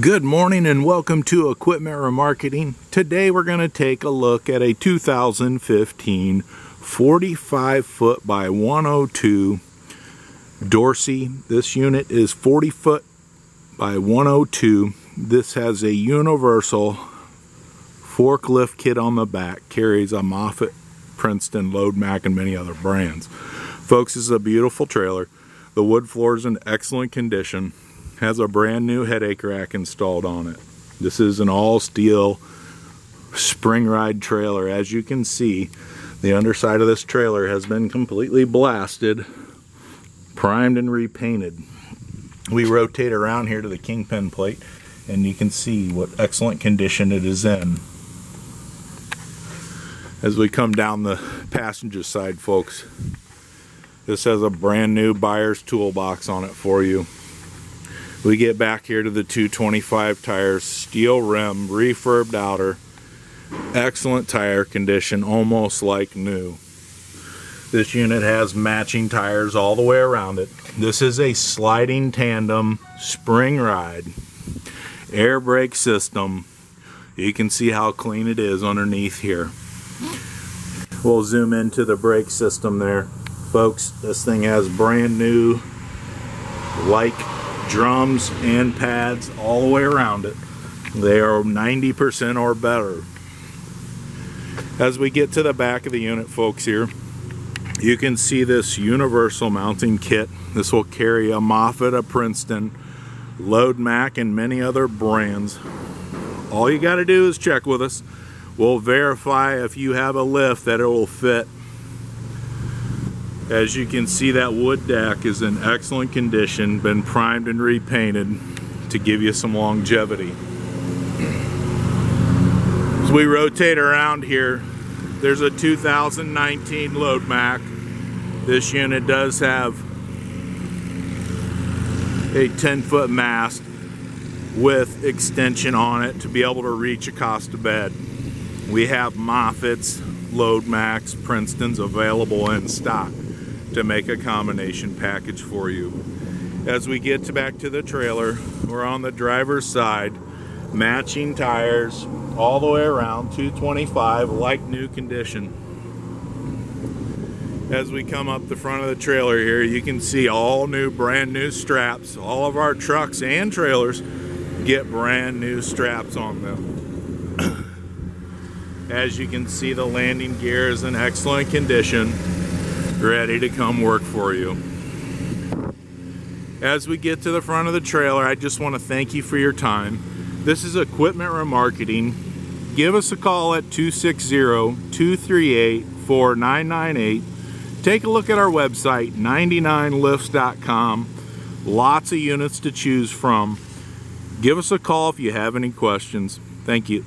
Good morning and welcome to Equipment Remarketing. Today we're going to take a look at a 2015 45 foot by 102 Dorsey. This unit is 40 foot by 102. This has a universal forklift kit on the back. Carries a Moffett, Princeton, Load Mac, and many other brands. Folks, this is a beautiful trailer. The wood floor is in excellent condition. Has a brand new headache rack installed on it. This is an all steel spring ride trailer. As you can see, the underside of this trailer has been completely blasted, primed and repainted. We rotate around here to the kingpin plate and you can see what excellent condition it is in. As we come down the passenger side, folks, this has a brand new buyer's toolbox on it for you. We get back here to the 225 tires, steel rim, refurbed outer, excellent tire condition, almost like new. This unit has matching tires all the way around it. This is a sliding tandem spring ride, air brake system. You can see how clean it is underneath here. We'll zoom into the brake system there. Folks, this thing has brand new drums and pads all the way around it. They are 90% or better. As we get to the back of the unit, folks, here you can see this universal mounting kit. This will carry a Moffett, a Princeton, Load Mac, and many other brands. All you got to do is check with us. We'll verify if you have a lift that it will fit. As you can see, that wood deck is in excellent condition, been primed and repainted to give you some longevity. As we rotate around here, there's a 2019 Load Mac. This unit does have a 10-foot mast with extension on it to be able to reach across the bed. We have Moffetts, Load Macs, Princetons available in stock to make a combination package for you. As we get back to the trailer, we're on the driver's side, matching tires all the way around, 225, like new condition. As we come up the front of the trailer here, you can see all new, brand new straps. All of our trucks and trailers get brand new straps on them. As you can see, the landing gear is in excellent condition, ready to come work for you. As we get to the front of the trailer, I just want to thank you for your time. This is Equipment Remarketing. Give us a call at 260-238-4998. Take a look at our website, 99lifts.com. Lots of units to choose from. Give us a call if you have any questions. Thank you.